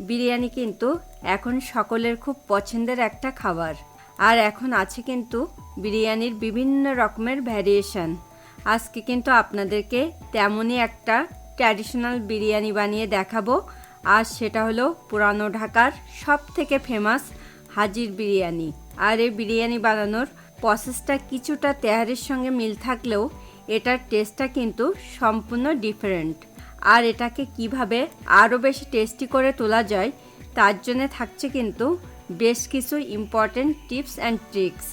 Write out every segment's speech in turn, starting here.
বিরিয়ানি কিন্তু এখন সকলের খুব পছন্দের একটা খাবার। আর এখন আছে কিন্তু বিরিয়ানির বিভিন্ন রকমের ভ্যারিয়েশন। আজকে কিন্তু আপনাদেরকে তেমনই একটা ট্র্যাডিশনাল বিরিয়ানি বানিয়ে দেখাবো। আর সেটা হলো পুরানো ঢাকার সব থেকে ফেমাস হাজির বিরিয়ানি। আর এই বিরিয়ানি বানানোর প্রসেসটা কিছুটা তেহারির সঙ্গে মিল থাকলেও এটার টেস্টটা কিন্তু সম্পূর্ণ ডিফারেন্ট। আর এটাকে কিভাবে আরও বেশি টেস্টি করে তোলা যায় তার জন্য থাকছে কিন্তু বেশ কিছু important tips and tricks.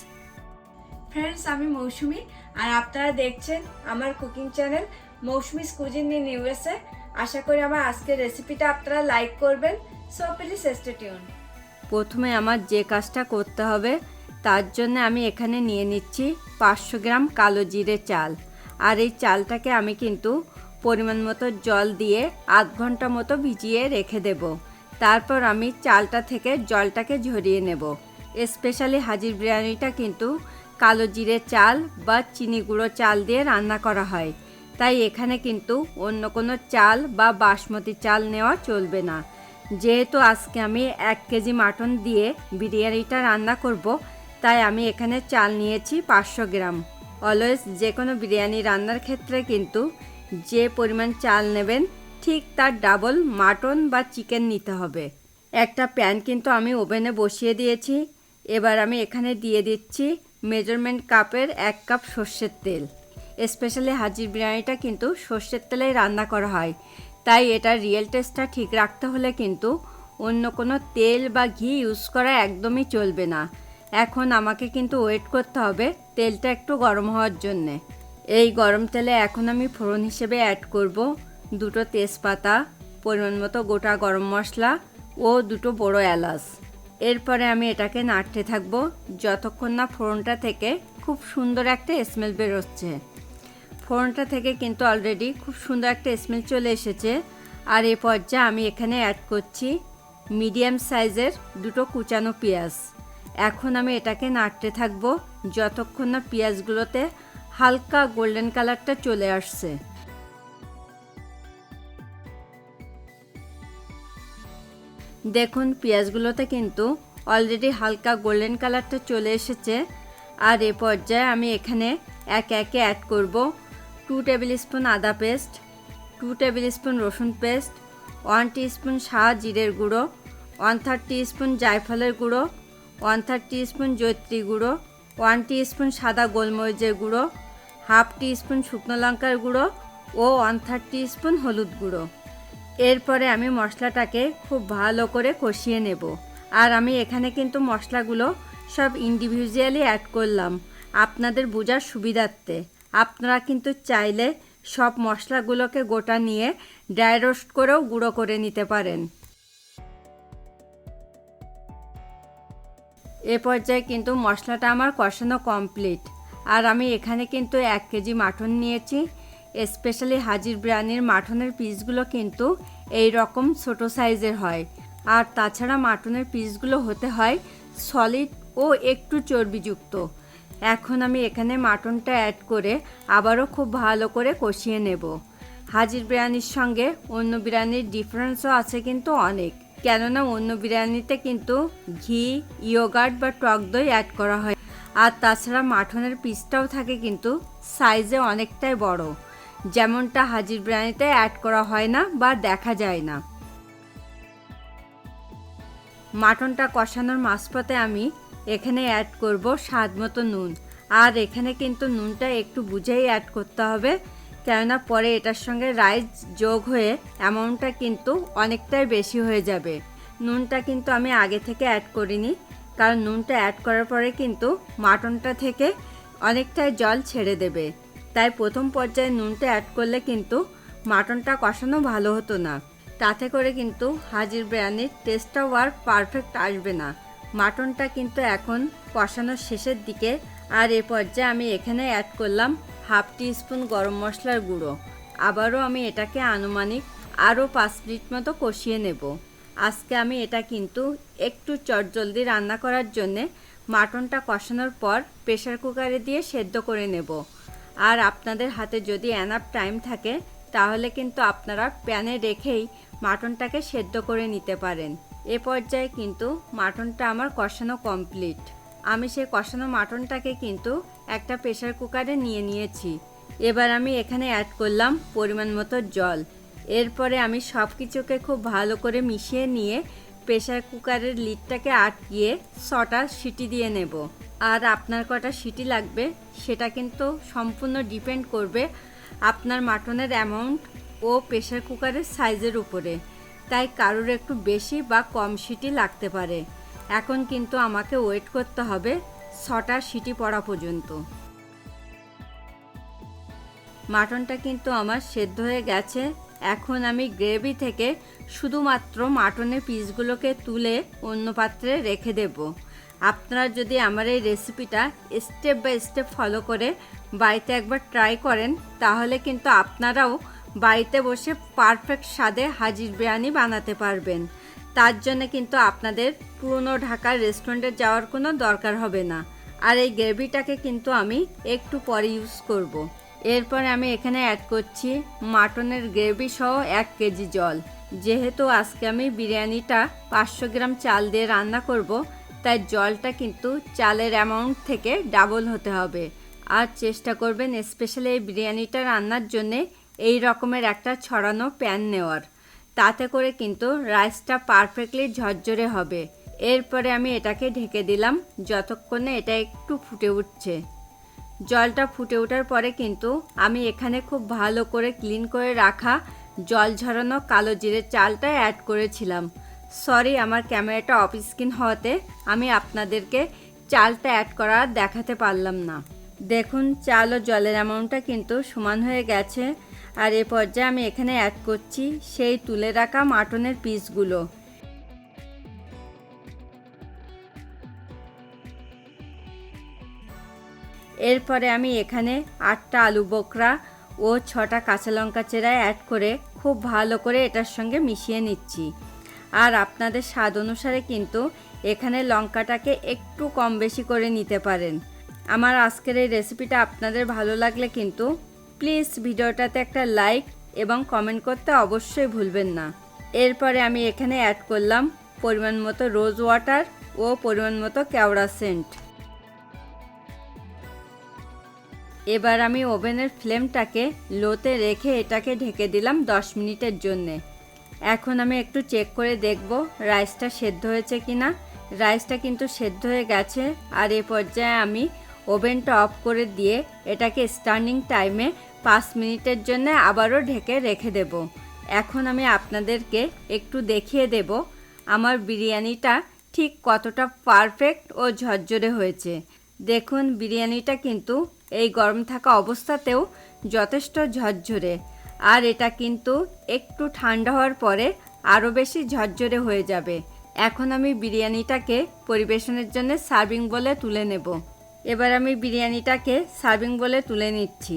Friends, আমি মৌসুমি আর আপনারা দেখছেন আমার cooking channel Mousumi's cuisine in USA. আশা করি আমার আজকের রেসিপিটা আপনারা লাইক করবেন। So please stay tune. প্রথমে আমার যে কাজটা করতে হবে তার জন্য আমি এখানে নিয়ে নিচ্ছি 500 গ্রাম কালো জিরে চাল। আর এই চালটাকে আমি কিন্তু পরিমাণ মতো জল দিয়ে আধ ঘন্টা মতো ভিজিয়ে রেখে দেব। তারপর আমি চালটা থেকে জলটাকে ঝরিয়ে নেব। স্পেশালি হাজির বিরিয়ানিটা কিন্তু কালো জিরে চাল বা চিনি গুঁড়ো চাল দিয়ে রান্না করা হয়, তাই এখানে কিন্তু অন্য কোনো চাল বা বাসমতি চাল নেওয়া চলবে না। যেহেতু আজকে আমি 1 কেজি মাটন দিয়ে বিরিয়ানিটা রান্না করব, তাই আমি এখানে চাল নিয়েছি 500 গ্রাম। অলওয়েজ যে কোনো বিরিয়ানি রান্নার ক্ষেত্রে কিন্তু যে পরিমাণ চাল নেবেন ঠিক তার ডাবল মাটন বা চিকেন নিতে হবে। একটা প্যান কিন্তু আমি ওভেনে বসিয়ে দিয়েছি। এবার আমি এখানে দিয়ে দিচ্ছি মেজারমেন্ট কাপের 1 কাপ সর্ষের তেল। স্পেশালি হাজির বিরিয়ানিটা কিন্তু সর্ষের তেলেই রান্না করা হয়, তাই এটার রিয়েল টেস্টটা ঠিক রাখতে হলে কিন্তু অন্য কোনো তেল বা ঘি ইউজ করা একদমই চলবে না। এখন আমাকে কিন্তু ওয়েট করতে হবে তেলটা একটু গরম হওয়ার জন্যে। এই গরম তেলে এখন আমি ফোড়ন হিসেবে অ্যাড করব 2টো তেজপাতা, পরিমাণ মতো গোটা গরম মশলা ও 2টো বড় এলাচ। এরপরে আমি এটাকে নাড়তে থাকবো যতক্ষণ না ফোড়নটা থেকে খুব সুন্দর একটা স্মেল বেরোচ্ছে। ফোড়নটা থেকে কিন্তু অলরেডি খুব সুন্দর একটা স্মেল চলে এসেছে। আর এই পর্যায়ে আমি এখানে অ্যাড করছি মিডিয়াম সাইজের 2টো কুচানো পেঁয়াজ। এখন আমি এটাকে নাড়তে থাকবো যতক্ষণ না পেঁয়াজগুলোতে হালকা গোল্ডেন কালারটা চলে আসছে। দেখুন, পেঁয়াজগুলোতে কিন্তু অলরেডি হালকা গোল্ডেন কালারটা চলে এসেছে। আর এ পর্যায়ে আমি এখানে একে একে অ্যাড করব 2 টেবিল স্পুন আদা পেস্ট, 2 টেবিল স্পুন রসুন পেস্ট, 1 টিস্পুন সাদা জিরের গুঁড়ো, 1/3 টিস্পুন জায়ফলের গুঁড়ো, 1/3 টিস্পুন জয়িত্রী গুঁড়ো, 1 টিস্পুন সাদা গোলমরিচের গুঁড়ো, 1/2 টিস্পুন শুকনো লঙ্কার গুঁড়ো ও 1/3 টিস্পুন হলুদ গুঁড়ো। এরপরে আমি মশলাটাকে খুব ভালো করে কষিয়ে নেব। আর আমি এখানে কিন্তু মশলাগুলো সব ইন্ডিভিজুয়ালি অ্যাড করলাম আপনাদের বোঝার সুবিধার্থে। আপনারা কিন্তু চাইলে সব মশলাগুলোকে গোটা নিয়ে ড্রাই রোস্ট করেও গুঁড়ো করে নিতে পারেন। এ পর্যায়ে কিন্তু মশলাটা আমার কষানো কমপ্লিট। আর আমি এখানে কিন্তু 1 কেজি মাটন নিয়েছি। স্পেশালি হাজির বিরিয়ানির মাটনের পিসগুলো কিন্তু এই রকম ছোটো সাইজের হয়। আর তাছাড়া মাটনের পিসগুলো হতে হয় সলিড ও একটু চর্বিযুক্ত। এখন আমি এখানে মাটনটা অ্যাড করে আবারও খুব ভালো করে কষিয়ে নেব। হাজির বিরিয়ানির সঙ্গে অন্য বিরিয়ানির ডিফারেন্সও আছে কিন্তু অনেক, কেননা অন্য বিরিয়ানিতে কিন্তু ঘি, ইয়োগার্ট বা টক দই অ্যাড করা হয়। আর তাছাড়া মাটনের পিসটাও থাকে কিন্তু সাইজে অনেকটাই বড়, যেমনটা হাজির বিরিয়ানিতে অ্যাড করা হয় না বা দেখা যায় না। মাটনটা কষানোর মাঝপথে আমি এখানে অ্যাড করব স্বাদ মতো নুন। আর এখানে কিন্তু নুনটা একটু বুঝেই অ্যাড করতে হবে, কেননা পরে এটার সঙ্গে রাইস যোগ হয়ে অ্যামাউন্টটা কিন্তু অনেকটাই বেশি হয়ে যাবে। নুনটা কিন্তু আমি আগে থেকে অ্যাড করিনি, কারণ নুনটা অ্যাড করার পরে কিন্তু মাটনটা থেকে অনেকটাই জল ছেড়ে দেবে। তাই প্রথম পর্যায়ে নুনটা অ্যাড করলে কিন্তু মাটনটা কষানো ভালো হতো না, তাতে করে কিন্তু হাজির বিরিয়ানির টেস্টটাও আর পারফেক্ট আসবে না। মাটনটা কিন্তু এখন কষানোর শেষের দিকে। আর এ পর্যায়ে আমি এখানে অ্যাড করলাম 1/2 টিস্পুন গরম মশলার গুঁড়ো। আবারও আমি এটাকে আনুমানিক আরও 5 মিনিট মতো কষিয়ে নেব। আজকে আমি এটা কিন্তু একটু চটজলদি রান্না করার জন্যে মাটনটা কষানোর পর প্রেসার কুকারে দিয়ে সেদ্ধ করে নেব। আর আপনাদের হাতে যদি এনাফ টাইম থাকে তাহলে কিন্তু আপনারা প্যানে রেখেই মাটনটাকে সেদ্ধ করে নিতে পারেন। এ পর্যায়ে কিন্তু মাটনটা আমার কষানো কমপ্লিট। আমি সেই কষানো মাটনটাকে কিন্তু একটা প্রেসার কুকারে নিয়ে নিয়েছি। এবার আমি এখানে অ্যাড করলাম পরিমাণ মতো জল। এরপরে আমি সব কিছুকে খুব ভালো করে মিশিয়ে নিয়ে প্রেসার কুকারের লিডটাকে আটকিয়ে 6টা সিটি দিয়ে নেব। আর আপনার কটা সিটি লাগবে সেটা কিন্তু সম্পূর্ণ ডিপেন্ড করবে আপনার মাটনের অ্যামাউন্ট ও প্রেসার কুকারের সাইজের উপরে। তাই কারোর একটু বেশি বা কম সিটি লাগতে পারে। এখন কিন্তু আমাকে ওয়েট করতে হবে 6টা সিটি পড়া পর্যন্ত। মাটনটা কিন্তু আমার সেদ্ধ হয়ে গেছে। এখন আমি গ্রেভি থেকে শুধুমাত্র মাটনের পিসগুলোকে তুলে অন্য পাত্রে রেখে দেব। আপনারা যদি আমার এই রেসিপিটা স্টেপ বাই স্টেপ ফলো করে বাড়িতে একবার ট্রাই করেন তাহলে কিন্তু আপনারাও বাড়িতে বসে পারফেক্ট স্বাদে হাজির বিরিয়ানি বানাতে পারবেন। তার জন্য কিন্তু আপনাদের পুরনো ঢাকার রেস্টুরেন্টে যাওয়ার কোনো দরকার হবে না। আর এই গ্রেভিটাকে কিন্তু আমি একটু পরে ইউজ করব। এরপরে আমি এখানে অ্যাড করছি মাটনের গ্রেভি সহ 1 কেজি জল। যেহেতু আজকে আমি বিরিয়ানিটা 500 গ্রাম চাল দিয়ে রান্না করব, তাই জলটা কিন্তু চালের অ্যামাউন্ট থেকে ডাবল হতে হবে। আর চেষ্টা করবেন স্পেশালি এই বিরিয়ানিটা রান্নার জন্যে এই রকমের একটা ছড়ানো প্যান নেওয়ার। তাতে করে কিন্তু রাইসটা পারফেক্টলি ঝরঝরে হবে। এরপরে আমি এটাকে ঢেকে দিলাম যতক্ষণে এটা একটু ফুটে উঠছে। জলটা ফুটে ওঠার পরে কিন্তু আমি এখানে খুব ভালো করে ক্লিন করে রাখা জল ঝরানো কালো জিরে চালটা অ্যাড করেছিলাম। সরি, আমার ক্যামেরাটা অফ স্ক্রিন হওয়াতে আমি আপনাদেরকে চালটা অ্যাড করা দেখাতে পারলাম না। দেখুন চাল ও জলের অ্যামাউন্টটা কিন্তু সমান হয়ে গেছে। আর এ পর্যায়ে আমি এখানে অ্যাড করছি সেই তুলে রাখা মাটনের পিসগুলো। এরপরে আমি এখানে 8টা আলু বোখরা ও 6টা কাঁচা লঙ্কা চেরা অ্যাড করে খুব ভালো করে এটার সঙ্গে মিশিয়ে নিচ্ছি। আর আপনাদের স্বাদ অনুসারে কিন্তু এখানে লঙ্কাটাকে একটু কম বেশি করে নিতে পারেন। আমার আজকের এই রেসিপিটা আপনাদের ভালো লাগলে কিন্তু প্লিজ ভিডিওটাতে একটা লাইক এবং কমেন্ট করতে অবশ্যই ভুলবেন না। এরপরে আমি এখানে অ্যাড করলাম পরিমাণ মতো রোজ ওয়াটার ও পরিমাণ মতো কেওড়া সেন্ট। এবার আমি ওভেনের ফ্লেমটাকে লোতে রেখে এটাকে ঢেকে দিলাম 10 মিনিটের জন্যে। এখন আমি একটু চেক করে দেখব রাইসটা সেদ্ধ হয়েছে কিনা। রাইসটা কিন্তু সেদ্ধ হয়ে গেছে। আর এই পর্যায়ে আমি ওভেনটা অফ করে দিয়ে এটাকে স্ট্যান্ডিং টাইমে 5 মিনিটের জন্য আবারও ঢেকে রেখে দেব। এখন আমি আপনাদেরকে একটু দেখিয়ে দেব আমার বিরিয়ানিটা ঠিক কতটা পারফেক্ট ও ঝরঝরে হয়েছে। দেখুন বিরিয়ানিটা কিন্তু এই গরম থাকা অবস্থাতেও যথেষ্ট ঝরঝরে। আর এটা কিন্তু একটু ঠান্ডা হওয়ার পরে আরও বেশি ঝরঝরে হয়ে যাবে। এখন আমি বিরিয়ানিটাকে পরিবেশনের জন্য সার্ভিং বলে তুলে নেব। এবার আমি বিরিয়ানিটাকে সার্ভিং বলে তুলে নিচ্ছি।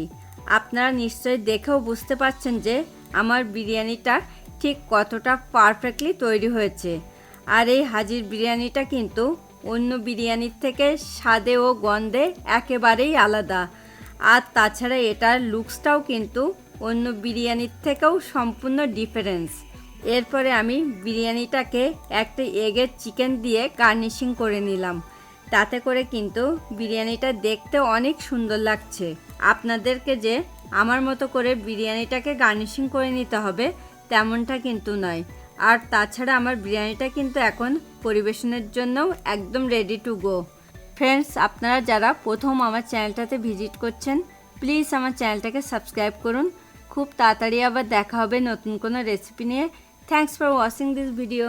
আপনারা নিশ্চয়ই দেখেও বুঝতে পারছেন যে আমার বিরিয়ানিটা ঠিক কতটা পারফেক্টলি তৈরি হয়েছে। আর এই হাজির বিরিয়ানিটা কিন্তু অন্য বিরিয়ানির থেকে স্বাদে ও গন্ধে একেবারেই আলাদা। আর তাছাড়া এটার লুকসটাও কিন্তু অন্য বিরিয়ানির থেকেও সম্পূর্ণ ডিফারেন্স। এরপরে আমি বিরিয়ানিটাকে একটা এগের চিকেন দিয়ে গার্নিশিং করে নিলাম। তাতে করে কিন্তু বিরিয়ানিটা দেখতে অনেক সুন্দর লাগছে। আপনাদেরকে যে আমার মতো করে বিরিয়ানিটাকে গার্নিশিং করে নিতে হবে তেমনটা কিন্তু নয়। আর তাছাড়া আমার বিরিয়ানিটা কিন্তু এখন পরিবেশনের জন্যও একদম রেডি টু গো। ফ্রেন্ডস, আপনারা যারা প্রথম আমার চ্যানেলটাতে ভিজিট করছেন প্লিজ আমার চ্যানেলটাকে সাবস্ক্রাইব করুন। খুব তাড়াতাড়ি আবার দেখা হবে নতুন কোনো রেসিপি নিয়ে। Thanks for watching this video.